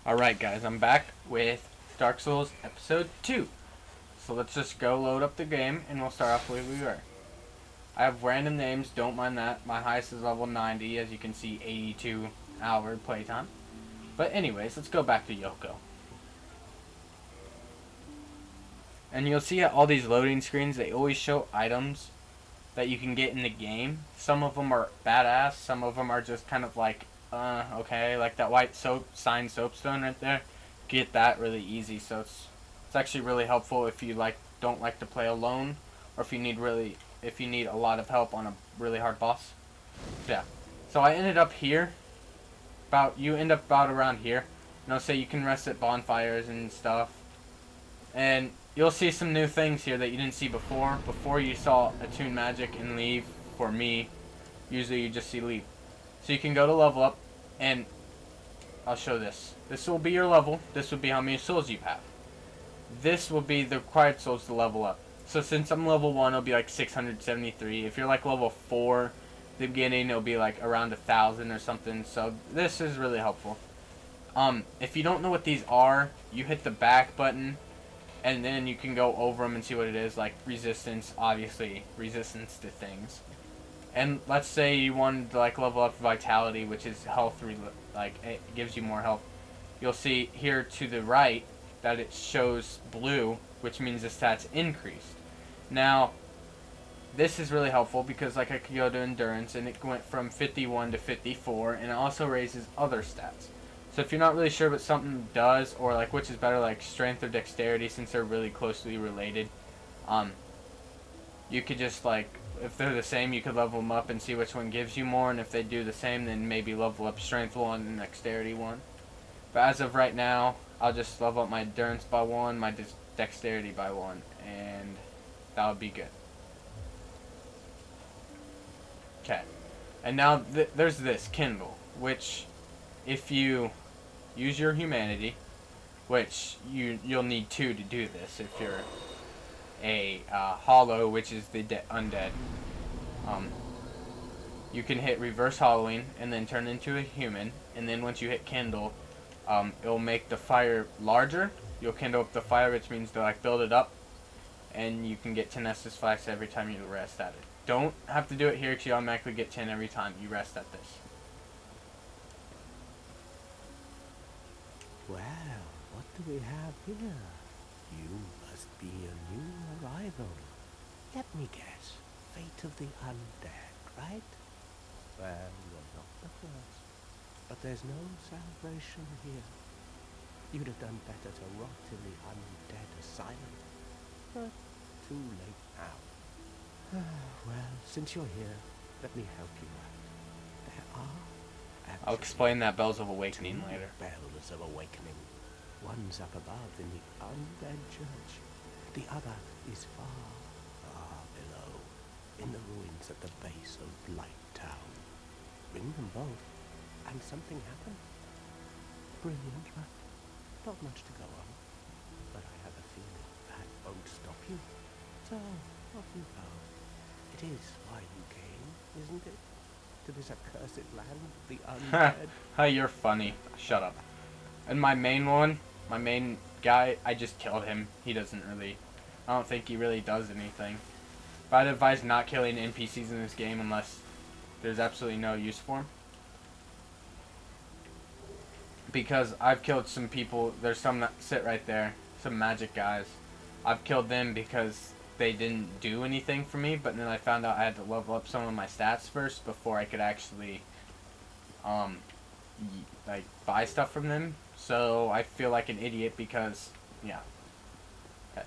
Alright guys, I'm back with Dark Souls Episode 2. So let's just go load up the game and we'll start off where we were. I have random names, don't mind that. My highest is level 90, as you can see 82-hour playtime. But anyways, let's go back to Yoko. And you'll see all these loading screens, they always show items that you can get in the game. Some of them are badass, some of them are just kind of like, okay, like that white signed soapstone right there. Get that really easy, so it's actually really helpful if you don't like to play alone, or if you need a lot of help on a really hard boss. Yeah. So I ended up here. You end up about around here. Say you can rest at bonfires and stuff. And you'll see some new things here that you didn't see before. Before you saw attune magic and leave. For me, usually you just see leave. So you can go to level up, and I'll show this. This will be your level. This will be how many souls you have. This will be the required souls to level up. So since I'm level 1, it'll be like 673. If you're like level 4, the beginning, it'll be like around 1,000 or something. So this is really helpful. If you don't know what these are, you hit the back button, and then you can go over them and see what it is. Like resistance, obviously resistance to things. And let's say you wanted to level up vitality, which is health, it gives you more health. You'll see here to the right that it shows blue, which means the stats increased. Now, this is really helpful because I could go to endurance and it went from 51 to 54, and it also raises other stats. So if you're not really sure what something does, or which is better, like strength or dexterity, since they're really closely related, you could just if they're the same, you could level them up and see which one gives you more, and if they do the same, then maybe level up strength 1 and dexterity 1. But as of right now, I'll just level up my endurance by 1, my dexterity by 1, and that would be good. Okay, and now there's this kindle, which if you use your humanity, which you'll need 2 to do this if you're a hollow, which is the undead. You can hit reverse hollowing and then turn into a human, and then once you hit kindle, it'll make the fire larger. You'll kindle up the fire, which means to build it up, and you can get 10 Estus Flax every time you rest at it. Don't have to do it here because you automatically get 10 every time you rest at this. Well, what do we have here? You must be a new arrival. Let me guess. Fate of the undead, right? Well, you're not the first. But there's no celebration here. You'd have done better to rot in the undead asylum. But too late now. Well, since you're here, let me help you out. There are I'll explain that Bells of Awakening later. Bells of Awakening. One's up above in the undead church. The other is far, far below, in the ruins at the base of Light Town. Ring them both, and something happens. Brilliant, right? Not much to go on, but I have a feeling that won't stop you. So, off you go. It is why you came, isn't it? To this accursed land, the undead. Hi, you're funny. Shut up. And my main guy, I just killed him. I don't think he really does anything. But I'd advise not killing NPCs in this game unless there's absolutely no use for them. Because I've killed some people, there's some that sit right there, some magic guys. I've killed them because they didn't do anything for me, but then I found out I had to level up some of my stats first before I could actually buy stuff from them. So I feel like an idiot because, yeah. Okay.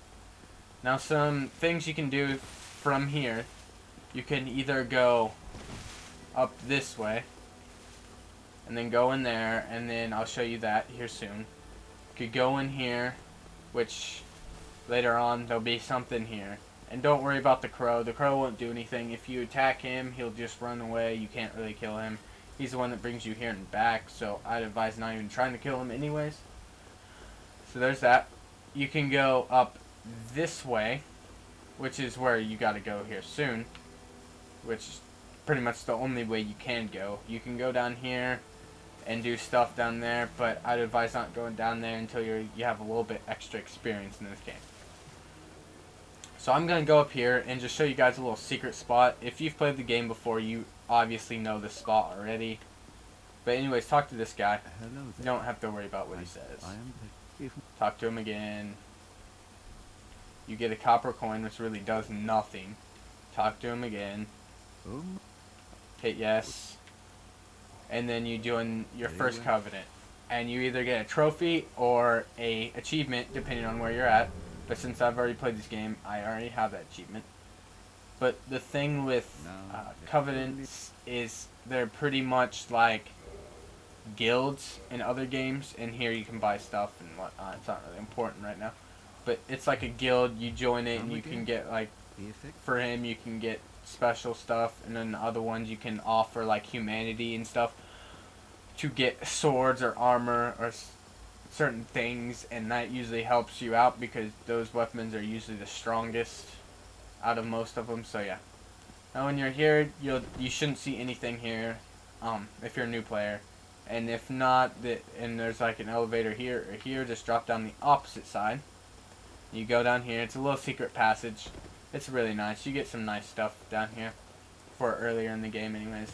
Now some things you can do from here. You can either go up this way and then go in there, and then I'll show you that here soon. You could go in here, which later on there'll be something here. And don't worry about the crow. The crow won't do anything. If you attack him, he'll just run away. You can't really kill him. He's the one that brings you here and back, so I'd advise not even trying to kill him anyways. So there's that. You can go up this way, which is where you gotta go here soon, which is pretty much the only way you can go. You can go down here and do stuff down there, but I'd advise not going down there until you have a little bit extra experience in this game. So I'm going to go up here and just show you guys a little secret spot. If you've played the game before, you obviously know this spot already. But anyways, talk to this guy. Hello You there. don't have to worry about what he says. I am if Talk to him again. You get a copper coin, which really does nothing. Talk to him again. Hit yes. And then you join your Very first well. covenant. And you either get a trophy or a achievement, depending on where you're at. But since I've already played this game, I already have that achievement. But the thing with covenants is they're pretty much like guilds in other games. And here you can buy stuff and whatnot. It's not really important right now. But it's like a guild. You join it and you can get like, the effect for him you can get special stuff. And then the other ones you can offer like humanity and stuff to get swords or armor or certain things, and that usually helps you out because those weapons are usually the strongest out of most of them. So yeah. Now when you're here, you shouldn't see anything here, if you're a new player, and if not, and there's like an elevator here or here, just drop down the opposite side. You go down here. It's a little secret passage. It's really nice. You get some nice stuff down here for earlier in the game, anyways.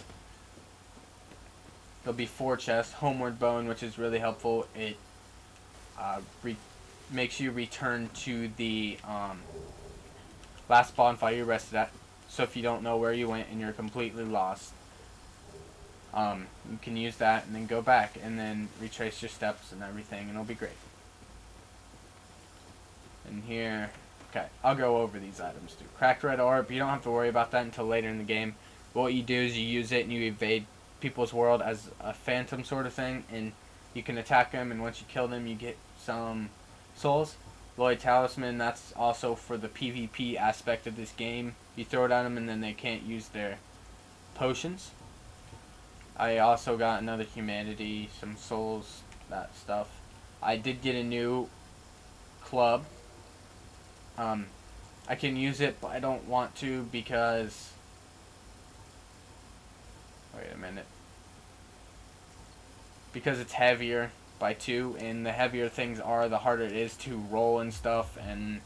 There'll be 4 chests. Homeward Bone, which is really helpful. It makes you return to the last bonfire you rested at. So if you don't know where you went and you're completely lost, you can use that and then go back and then retrace your steps and everything, and it'll be great. And here, okay, I'll go over these items too. Cracked red orb, you don't have to worry about that until later in the game. But what you do is you use it and you evade people's world as a phantom sort of thing, and you can attack them, and once you kill them you get some souls. Lloyd Talisman, that's also for the PvP aspect of this game. You throw it at them and then they can't use their potions. I also got another humanity, some souls, that stuff. I did get a new club. I can use it, but I don't want to because... Wait a minute. Because it's heavier by 2, and the heavier things are, the harder it is to roll and stuff, and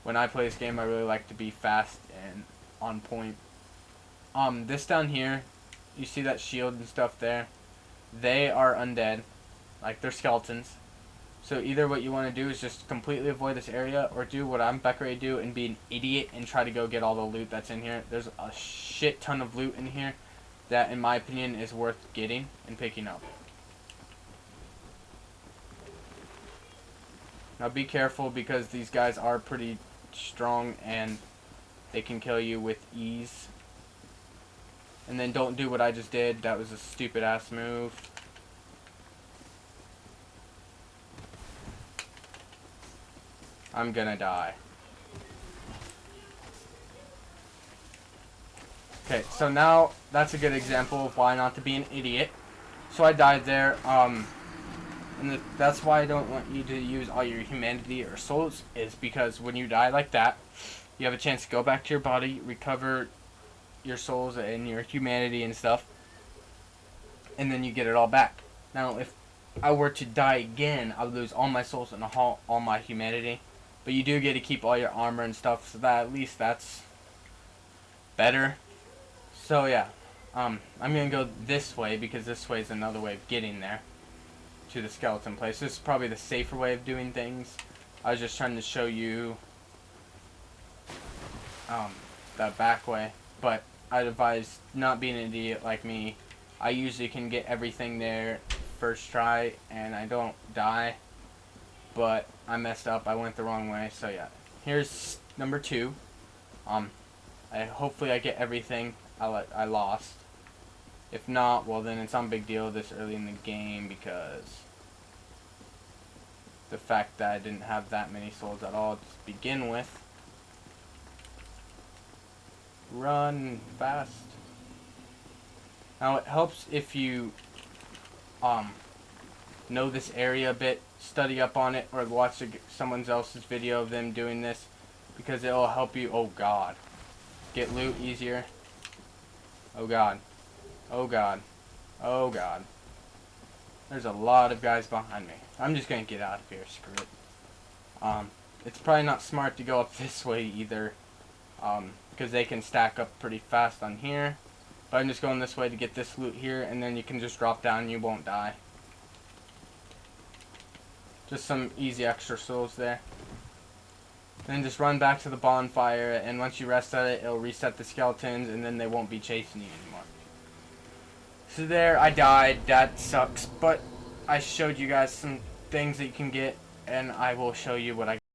when I play this game, I really like to be fast and on point. This down here, you see that shield and stuff there? They are undead. Like, they're skeletons. So either what you want to do is just completely avoid this area, or do what I'm about to do and be an idiot and try to go get all the loot that's in here. There's a shit ton of loot in here that, in my opinion, is worth getting and picking up. Now be careful because these guys are pretty strong and they can kill you with ease. And then don't do what I just did. That was a stupid ass move. I'm gonna die. Okay, so now that's a good example of why not to be an idiot. So I died there, and that's why I don't want you to use all your humanity or souls, is because when you die like that, you have a chance to go back to your body, recover your souls and your humanity and stuff, and then you get it all back. Now, if I were to die again, I would lose all my souls and all my humanity. But you do get to keep all your armor and stuff, so that at least that's better. So yeah, I'm gonna go this way because this way is another way of getting there to the skeleton place. This is probably the safer way of doing things. I was just trying to show you that back way, but I'd advise not being an idiot like me. I usually can get everything there first try and I don't die, but I messed up. I went the wrong way. So yeah, here's number 2. Hopefully I get everything I lost. If not, well then it's not a big deal this early in the game because the fact that I didn't have that many souls at all to begin with. Run fast. Now it helps if you know this area a bit, study up on it, or watch someone else's video of them doing this, because it will help you. Oh god, get loot easier. Oh god, oh god, oh god. There's a lot of guys behind me. I'm just gonna get out of here. Screw it. It's probably not smart to go up this way either, because they can stack up pretty fast on here. But I'm just going this way to get this loot here, and then you can just drop down and you won't die. Just some easy extra souls there. Then just run back to the bonfire, and once you rest at it, it'll reset the skeletons, and then they won't be chasing you anymore. So there, I died. That sucks, but I showed you guys some things that you can get, and I will show you what I